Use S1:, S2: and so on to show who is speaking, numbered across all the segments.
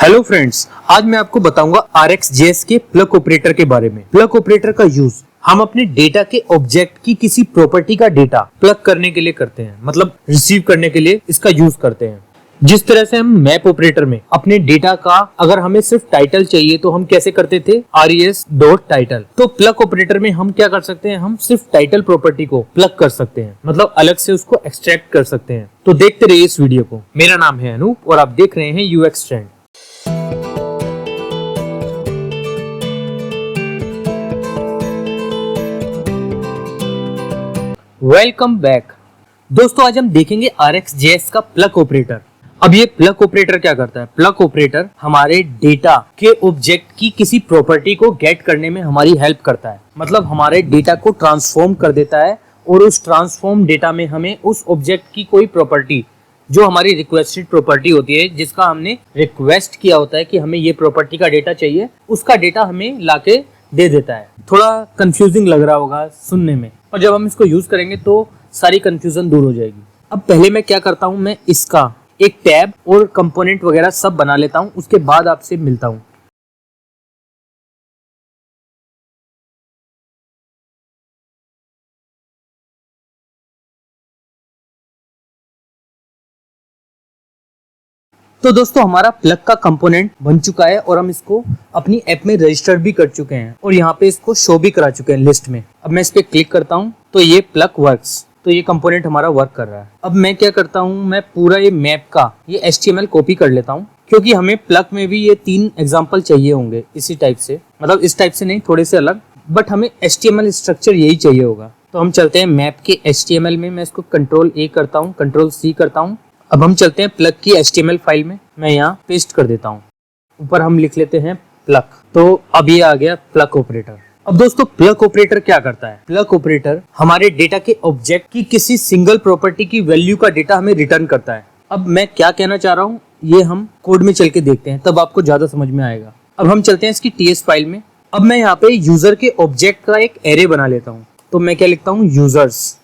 S1: Hello friends, आज मैं आपको बताऊंगा RxJS के प्लग ऑपरेटर के बारे में। प्लग ऑपरेटर का यूज हम अपने डेटा के ऑब्जेक्ट की किसी प्रॉपर्टी का डेटा प्लग करने के लिए करते हैं, मतलब रिसीव करने के लिए इसका यूज करते हैं। जिस तरह से हम मैप ऑपरेटर में अपने डेटा का अगर हमें सिर्फ टाइटल चाहिए तो हम कैसे करते थे, res.title। तो प्लग ऑपरेटर में हम क्या कर सकते हैं, हम सिर्फ टाइटल प्रॉपर्टी को प्लग कर सकते हैं, मतलब अलग से उसको एक्सट्रैक्ट कर सकते हैं। तो देखते रहिए इस वीडियो को। मेरा नाम है अनूप और आप देख रहे हैं UX ट्रेंड। वेलकम बैक दोस्तों, आज हम देखेंगे RxJS का प्लग ऑपरेटर। अब ये प्लग ऑपरेटर क्या करता है? प्लग ऑपरेटर हमारे डेटा के ऑब्जेक्ट की किसी प्रॉपर्टी को गेट करने में हमारी हेल्प करता है, मतलब हमारे डेटा को ट्रांसफॉर्म कर देता है और उस ट्रांसफॉर्म डेटा में हमें उस ऑब्जेक्ट की कोई प्रॉपर्टी जो हमारी रिक्वेस्टेड प्रॉपर्टी होती है, जिसका हमने रिक्वेस्ट किया होता है कि हमें ये प्रॉपर्टी का डेटा चाहिए, उसका डेटा हमें लाके दे देता है। थोड़ा कंफ्यूजिंग लग रहा होगा सुनने में, और जब हम इसको यूज करेंगे तो सारी कंफ्यूजन दूर हो जाएगी। अब पहले मैं क्या करता हूँ, मैं इसका एक टैब और कंपोनेंट वगैरह सब बना लेता हूँ, उसके बाद आपसे मिलता हूँ। तो दोस्तों, हमारा प्लग का कंपोनेंट बन चुका है और हम इसको अपनी ऐप में रजिस्टर भी कर चुके हैं और यहाँ पे इसको शो भी करा चुके हैं लिस्ट में। अब मैं इस पे क्लिक करता हूँ तो ये प्लग वर्क्स, तो ये कंपोनेंट हमारा वर्क कर रहा है। अब मैं क्या करता हूँ, मैं पूरा ये मैप का ये HTML कॉपी कर लेता हूँ, क्योंकि हमें प्लग में भी ये 3 एग्जाम्पल चाहिए होंगे इसी टाइप से, मतलब इस टाइप से नहीं, थोड़े से अलग, बट हमें HTML स्ट्रक्चर यही चाहिए होगा। तो हम चलते हैं मैप के HTML में, मैं इसको Ctrl+A करता हूँ, Ctrl+C करता हूँ। अब हम चलते हैं प्लग की HTML फाइल में, मैं यहाँ पेस्ट कर देता हूँ। ऊपर हम लिख लेते हैं प्लग, तो अब ये आ गया प्लग ऑपरेटर। अब दोस्तों, प्लग ऑपरेटर क्या करता है? प्लग ऑपरेटर हमारे डेटा के ऑब्जेक्ट की किसी सिंगल प्रॉपर्टी की वैल्यू का डेटा हमें रिटर्न करता है। अब मैं क्या कहना चाह रहा हूँ ये हम कोड में चल के देखते हैं, तब आपको ज्यादा समझ में आएगा। अब हम चलते हैं इसकी TS फाइल में। अब मैं यहाँ पे यूजर के ऑब्जेक्ट का एक एरे बना लेता हूँ, तो मैं क्या लिखता हूँ, यूजर्स,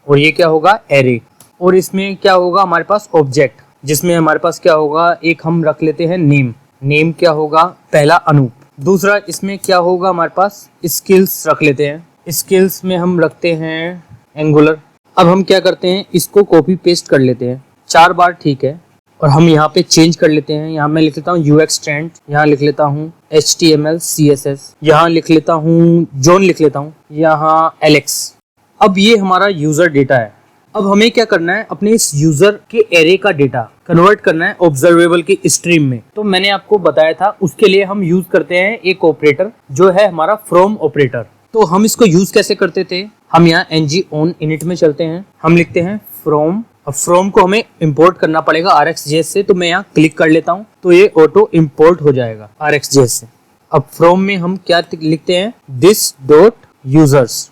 S1: और ये क्या होगा, एरे। और इसमें क्या होगा, हमारे पास ऑब्जेक्ट, जिसमें हमारे पास क्या होगा, एक हम रख लेते हैं नेम। नेम क्या होगा, पहला अनूप। दूसरा इसमें क्या होगा, हमारे पास स्किल्स रख लेते हैं। स्किल्स में हम रखते हैं एंगुलर। अब हम क्या करते हैं, इसको कॉपी पेस्ट कर लेते हैं 4 बार, ठीक है। और हम यहाँ पे चेंज कर लेते हैं, यहाँ मैं लिख लेता हूँ UX ट्रेंड, यहाँ लिख लेता हूँ HTML CSS, यहाँ लिख लेता हूँ जॉन, लिख लेता हूँ यहाँ एलेक्स। अब ये हमारा यूजर डेटा है। अब हमें क्या करना है, अपने इस यूजर के एरे का डेटा कन्वर्ट करना है ऑब्जर्वेबल की स्ट्रीम में। तो मैंने आपको बताया था, उसके लिए हम यूज करते हैं एक ऑपरेटर जो है हमारा फ्रॉम ऑपरेटर। तो हम इसको यूज कैसे करते थे, हम यहाँ ng on init में चलते हैं, हम लिखते हैं फ्रॉम। अब फ्रॉम को हमें इंपोर्ट करना पड़ेगा RxJS से, तो मैं यहाँ क्लिक कर लेता हूँ तो ये ऑटो इंपोर्ट हो जाएगा RxJS से। अब फ्रॉम में हम क्या लिखते हैं, this.users।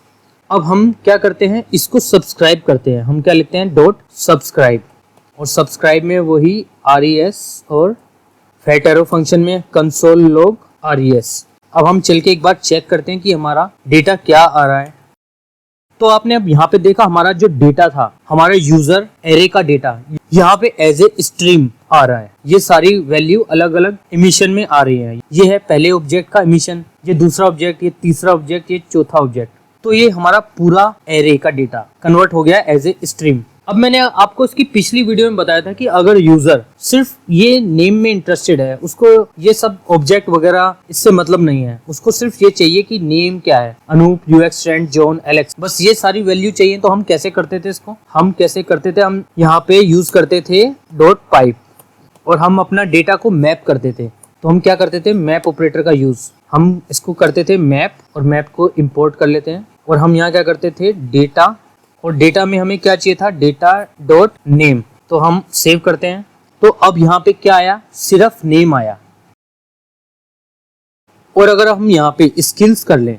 S1: अब हम क्या करते हैं, इसको सब्सक्राइब करते हैं, हम क्या लिखते हैं, .subscribe। और सब्सक्राइब में वही res और फैट एरो फंक्शन में कंसोल लॉग res। अब हम चल के एक बार चेक करते हैं कि हमारा डेटा क्या आ रहा है। तो आपने अब यहाँ पे देखा, हमारा जो डेटा था, हमारे यूजर एरे का डेटा यहाँ पे एज ए स्ट्रीम आ रहा है। ये सारी वैल्यू अलग अलग इमिशन में आ रही है। ये है पहले ऑब्जेक्ट का इमिशन, ये दूसरा ऑब्जेक्ट, ये तीसरा ऑब्जेक्ट, ये चौथा ऑब्जेक्ट। तो ये हमारा पूरा एरे का डेटा कन्वर्ट हो गया एज ए स्ट्रीम। अब मैंने आपको इसकी पिछली वीडियो में बताया था कि अगर यूजर सिर्फ ये नेम में इंटरेस्टेड है, उसको ये सब ऑब्जेक्ट वगैरह इससे मतलब नहीं है, उसको सिर्फ ये चाहिए कि नेम क्या है, Anoop, UX trend, John, Alex, बस ये सारी वैल्यू चाहिए। तो हम कैसे करते थे इसको, हम कैसे करते थे, हम यहाँ पे यूज करते थे .pipe और हम अपना डेटा को मैप करते थे। तो हम क्या करते थे, मैप ऑपरेटर का यूज, हम इसको करते थे मैप, और मैप को इंपोर्ट कर लेते हैं। और हम यहाँ क्या करते थे, डेटा, और डेटा में हमें क्या चाहिए था, डेटा.नेम, तो हम सेव करते हैं। तो अब यहाँ पे क्या आया, सिर्फ नेम आया। और अगर हम यहाँ पे स्किल्स कर लें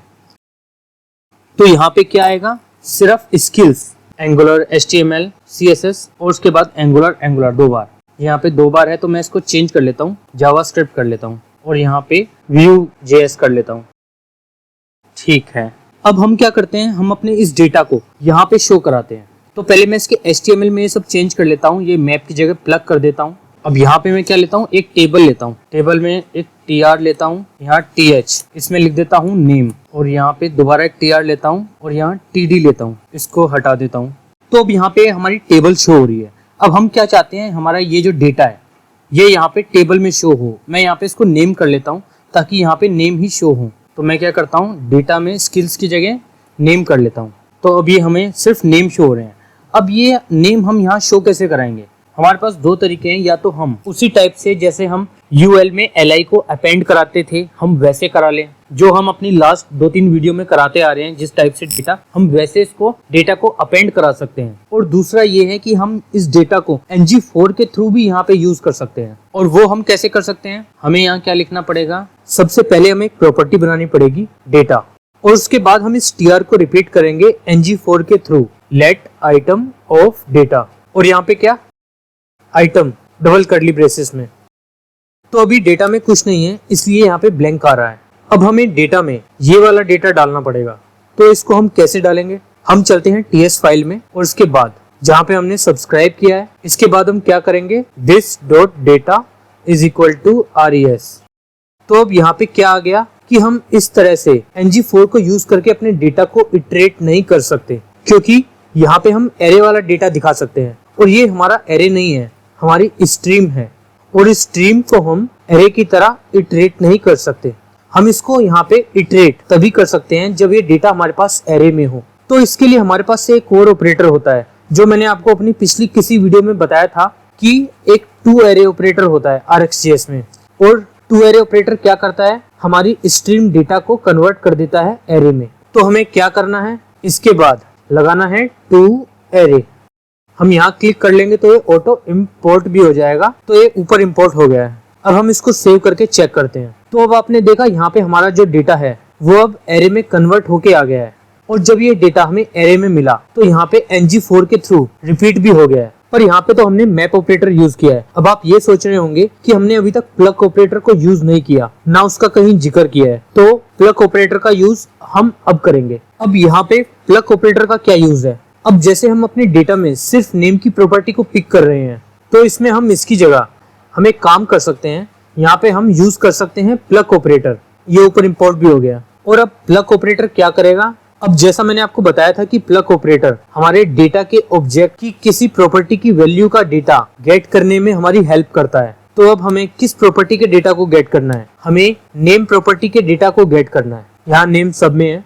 S1: तो यहाँ पे क्या आएगा, सिर्फ स्किल्स, एंगुलर, HTML CSS, और उसके बाद एंगुलर 2 बार। यहाँ पे 2 बार है, तो मैं इसको चेंज कर लेता हूँ, जावास्क्रिप्ट कर लेता हूँ, और यहाँ पे Vue.js कर लेता हूँ, ठीक है। अब हम क्या करते हैं, हम अपने इस डेटा को यहाँ पे शो कराते हैं। तो पहले मैं इसके HTML में ये सब चेंज कर लेता हूँ, ये मैप की जगह प्लग कर देता हूँ। अब यहाँ पे मैं क्या लेता हूँ, एक टेबल लेता हूँ, टेबल में एक tr लेता हूँ, यहाँ th, इसमें लिख देता हूँ नेम, और यहाँ पे दोबारा एक tr लेता हूँ और यहाँ td लेता हूँ, इसको हटा देता हूँ। तो अब यहाँ पे हमारी टेबल शो हो रही है। अब हम क्या चाहते हैं, हमारा ये जो डेटा है ये यहाँ पे टेबल में शो हो। मैं यहाँ पे इसको नेम कर लेता हूँ ताकि यहाँ पे नेम ही शो हो। तो मैं क्या करता हूँ, डेटा में स्किल्स की जगह नेम कर लेता हूँ। तो अब ये हमें सिर्फ नेम शो हो रहे हैं। अब ये नेम हम यहाँ शो कैसे कराएंगे, हमारे पास दो तरीके हैं। या तो हम उसी टाइप से जैसे हम UL में li को अपेंड कराते थे हम वैसे करा लें, जो हम अपनी लास्ट 2-3 वीडियो में कराते आ रहे हैं, जिस टाइप से डेटा हम वैसे इसको डेटा को अपेंड करा सकते हैं। और दूसरा ये है कि हम इस डेटा को ng4 के थ्रू भी यहाँ पे यूज कर सकते हैं। और वो हम कैसे कर सकते हैं, हमें यहाँ क्या लिखना पड़ेगा, सबसे पहले हमें एक प्रॉपर्टी बनानी पड़ेगी डेटा, और उसके बाद हम इस tr को रिपीट करेंगे ng4 के through, let item of data, और यहाँ पे क्या आइटम डबल कर्ली ब्रेसेस में। तो अभी डेटा में कुछ नहीं है इसलिए यहाँ पे ब्लैंक आ रहा है। अब हमें डेटा में ये वाला डेटा डालना पड़ेगा। तो इसको हम कैसे डालेंगे, हम चलते हैं ts फाइल में, और इसके बाद जहाँ पे हमने सब्सक्राइब किया है इसके बाद हम क्या करेंगे, this dot data is equal to res। तो अब यहाँ पे क्या आ गया कि हम इस तरह से ng4 को यूज करके अपने डेटा को इटरेट नहीं कर सकते, क्योंकि यहाँ पे हम एरे वाला डेटा दिखा सकते हैं और ये हमारा एरे नहीं है, हमारी स्ट्रीम है, और इस स्ट्रीम को हम एरे की तरह इटरेट नहीं कर सकते। हम इसको यहाँ पे इटरेट तभी कर सकते हैं जब ये डेटा हमारे पास एरे में हो। तो इसके लिए हमारे पास एक और ऑपरेटर होता है, जो मैंने आपको अपनी पिछली किसी वीडियो में बताया था कि एक टू एरे ऑपरेटर होता है RxJS में। और टू एरे ऑपरेटर क्या करता है, हमारी स्ट्रीम डेटा को कन्वर्ट कर देता है एरे में। तो हमें क्या करना है, इसके बाद लगाना है टू एरे। हम यहाँ क्लिक कर लेंगे तो ये ऑटो इम्पोर्ट भी हो जाएगा। तो ये ऊपर इम्पोर्ट हो गया है। अब हम इसको सेव करके चेक करते हैं। तो अब आपने देखा यहाँ पे हमारा जो डेटा है वो अब एरे में कन्वर्ट होके आ गया है, और जब ये डेटा हमें एरे में मिला तो यहाँ पे ng4 के थ्रू रिपीट भी हो गया है। पर यहाँ पे तो हमने मैप ऑपरेटर यूज किया है। अब आप ये सोच रहे होंगे कि हमने अभी तक प्लग ऑपरेटर को यूज नहीं किया, ना उसका कहीं जिक्र किया है। तो प्लग ऑपरेटर का यूज हम अब करेंगे। अब यहाँ पे प्लग ऑपरेटर का क्या यूज है, अब जैसे हम अपने डेटा में सिर्फ नेम की प्रॉपर्टी को पिक कर रहे हैं, तो इसमें हम इसकी जगह हम एक काम कर सकते हैं, यहाँ पे हम यूज कर सकते हैं प्लग ऑपरेटर। ये ऊपर इंपोर्ट भी हो गया। और अब प्लग ऑपरेटर क्या करेगा, अब जैसा मैंने आपको बताया था कि प्लग ऑपरेटर हमारे डेटा के ऑब्जेक्ट की किसी प्रॉपर्टी की वैल्यू का डेटा गेट करने में हमारी हेल्प करता है। तो अब हमें किस प्रॉपर्टी के डेटा को गेट करना है, हमें नेम प्रॉपर्टी के डेटा को गेट करना है। यहाँ नेम सब में है।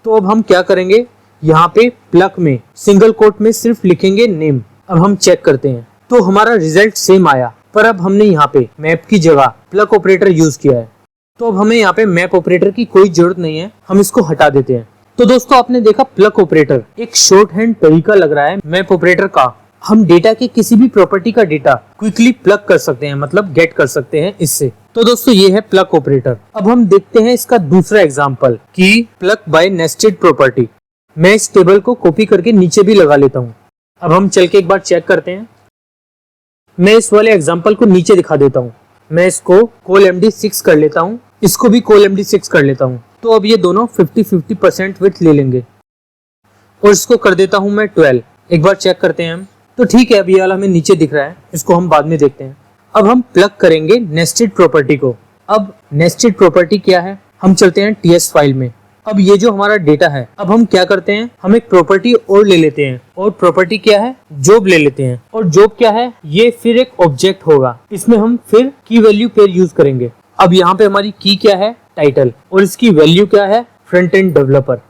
S1: तो अब हम क्या करेंगे, यहाँ पे प्लग में सिंगल कोट में सिर्फ लिखेंगे नेम। अब हम चेक करते हैं तो हमारा रिजल्ट सेम आया, पर अब हमने यहाँ पे मैप की जगह प्लग ऑपरेटर यूज किया है। तो अब हमें यहाँ पे मैप ऑपरेटर की कोई जरूरत नहीं है, हम इसको हटा देते हैं। तो दोस्तों आपने देखा प्लग ऑपरेटर एक शॉर्ट हैंड तरीका लग रहा है मैप ऑपरेटर का। हम डेटा के किसी भी प्रॉपर्टी का डेटा क्विकली प्लग कर सकते हैं, मतलब गेट कर सकते हैं इससे। तो दोस्तों ये है प्लग ऑपरेटर। अब हम देखते हैं इसका दूसरा एग्जांपल कि प्लग बाय नेस्टेड प्रॉपर्टी। मैं इस टेबल को कॉपी करके नीचे भी लगा लेता हूँ। अब हम चल के एक बार चेक करते हैं। मैं इस वाले एग्जांपल को नीचे दिखा देता हूँ। मैं इसको colMD6 कर लेता हूँ, इसको भी colMD6 कर लेता हूँ। तो अब ये दोनों 50-50% विड्थ ले लेंगे और इसको कर देता हूँ मैं 12। एक बार चेक करते हैं हम। तो ठीक है, अब ये वाला हमें नीचे दिख रहा है, इसको हम बाद में देखते हैं। अब हम प्लग करेंगे नेस्टेड प्रॉपर्टी को। अब नेस्टेड प्रॉपर्टी क्या है, हम चलते हैं ts फाइल में। अब ये जो हमारा डेटा है, अब हम क्या करते हैं, हम एक प्रॉपर्टी और ले लेते हैं, और प्रॉपर्टी क्या है, जॉब ले लेते हैं। और जॉब क्या है, ये फिर एक ऑब्जेक्ट होगा, इसमें हम फिर की वैल्यू पेयर यूज करेंगे। अब यहाँ पे हमारी की क्या है, टाइटल, और इसकी वैल्यू क्या है, फ्रंट एंड डेवलपर।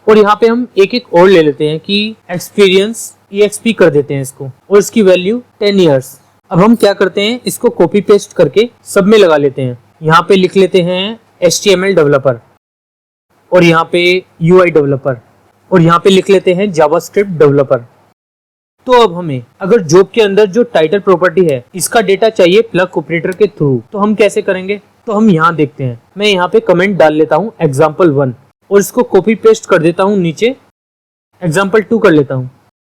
S1: और यहाँ पे हम एक एक और ले लेते हैं कि एक्सपीरियंस EXP कर देते हैं इसको, और इसकी वैल्यू 10 ईयर्स। अब हम क्या करते हैं, इसको कॉपी पेस्ट करके सब में लगा लेते हैं। यहाँ पे लिख लेते हैं HTML डेवलपर, और यहाँ पे UI डेवलपर, और यहाँ पे लिख लेते हैं जावास्क्रिप्ट डेवलपर। तो अब हमें अगर जॉब के अंदर जो टाइटल प्रॉपर्टी है इसका डेटा चाहिए प्लग ऑपरेटर के थ्रू, तो हम कैसे करेंगे, तो हम यहाँ देखते हैं। मैं यहाँ पे कमेंट डाल लेता हूँ example1, और इसको कॉपी पेस्ट कर देता हूँ नीचे, example2 कर लेता हूँ।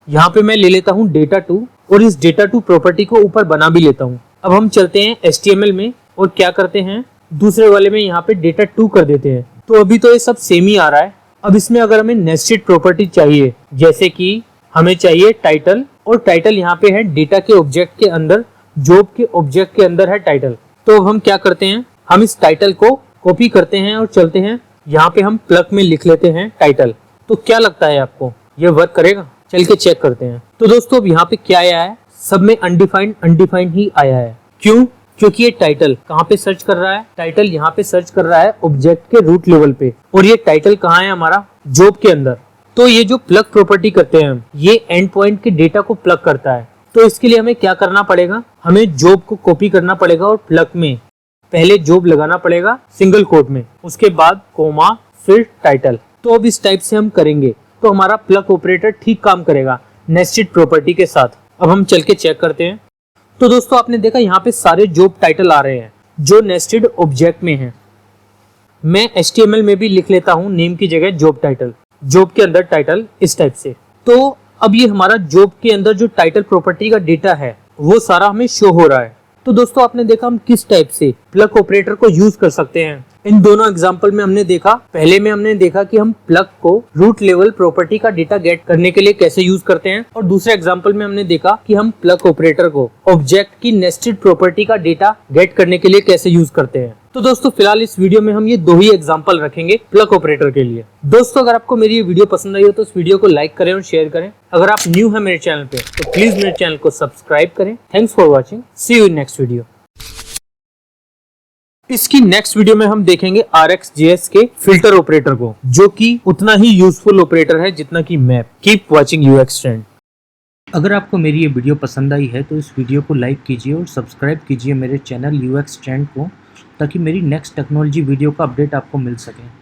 S1: यहाँ पे मैं ले लेता हूँ data2, और इस data2 प्रॉपर्टी को ऊपर बना भी लेता हूँ। अब हम चलते हैं HTML में और क्या करते हैं, दूसरे वाले में यहाँ पे data2 कर देते हैं। तो अभी तो ये सब सेम ही आ रहा है। अब इसमें अगर हमें नेस्टेड प्रॉपर्टी चाहिए, जैसे कि हमें चाहिए टाइटल, और टाइटल यहाँ पे है डेटा के ऑब्जेक्ट के अंदर जॉब के ऑब्जेक्ट के अंदर है टाइटल। तो अब हम क्या करते हैं, हम इस टाइटल को कॉपी करते हैं और चलते हैं यहाँ पे हम प्लग में लिख लेते हैं टाइटल। तो क्या लगता है आपको ये वर्क करेगा? चल के चेक करते हैं। तो दोस्तों अब यहाँ पे क्या आया है, सब में अनडिफाइंड ही आया है। क्यों? क्योंकि ये टाइटल कहाँ पे सर्च कर रहा है, टाइटल यहाँ पे सर्च कर रहा है ऑब्जेक्ट के रूट लेवल पे, और ये टाइटल कहाँ है हमारा, जॉब के अंदर। तो ये जो प्लग प्रॉपर्टी करते हैं हम, ये एंड पॉइंट के डेटा को प्लग करता है। तो इसके लिए हमें क्या करना पड़ेगा, हमें जॉब को कॉपी करना पड़ेगा और प्लग में पहले जॉब लगाना पड़ेगा सिंगल कोट में, उसके बाद कोमा, फिर टाइटल। तो अब इस टाइप से हम करेंगे तो हमारा प्लग ऑपरेटर ठीक काम करेगा नेस्टेड प्रॉपर्टी के साथ। अब हम चल के चेक करते हैं। तो दोस्तों आपने देखा यहाँ पे सारे जॉब टाइटल आ रहे हैं जो नेस्टेड ऑब्जेक्ट में हैं। मैं HTML में भी लिख लेता हूँ नेम की जगह जॉब टाइटल, जॉब के अंदर टाइटल इस टाइप से। तो अब ये हमारा जॉब के अंदर जो टाइटल प्रॉपर्टी का डेटा है वो सारा हमें शो हो रहा है। तो दोस्तों आपने देखा हम किस टाइप से प्लग ऑपरेटर को यूज कर सकते हैं। इन दोनों एग्जांपल में हमने देखा, पहले में हमने देखा कि हम प्लग को रूट लेवल प्रॉपर्टी का डेटा गेट करने के लिए कैसे यूज करते हैं, और दूसरे एग्जांपल में हमने देखा कि हम प्लग ऑपरेटर को ऑब्जेक्ट की नेस्टेड प्रॉपर्टी का डेटा गेट करने के लिए कैसे यूज करते हैं। तो दोस्तों फिलहाल इस वीडियो में हम ये दो ही एग्जांपल रखेंगे प्लग ऑपरेटर के लिए। दोस्तों अगर आपको मेरी ये वीडियो पसंद आई हो तो इस वीडियो को लाइक करें और शेयर करें। अगर आप न्यू है मेरे चैनल पे तो प्लीज मेरे चैनल को सब्सक्राइब करें। Thanks for watching, see you in next video. इसकी नेक्स्ट वीडियो में हम देखेंगे RxJS के फिल्टर ऑपरेटर को, जो कि उतना ही यूजफुल ऑपरेटर है जितना कि map. Keep watching UX trend. अगर आपको मेरी ये वीडियो पसंद आई है तो इस वीडियो को लाइक कीजिए और सब्सक्राइब कीजिए मेरे चैनल UX ट्रेंड को, ताकि मेरी नेक्स्ट टेक्नोलॉजी वीडियो का अपडेट आपको मिल सके।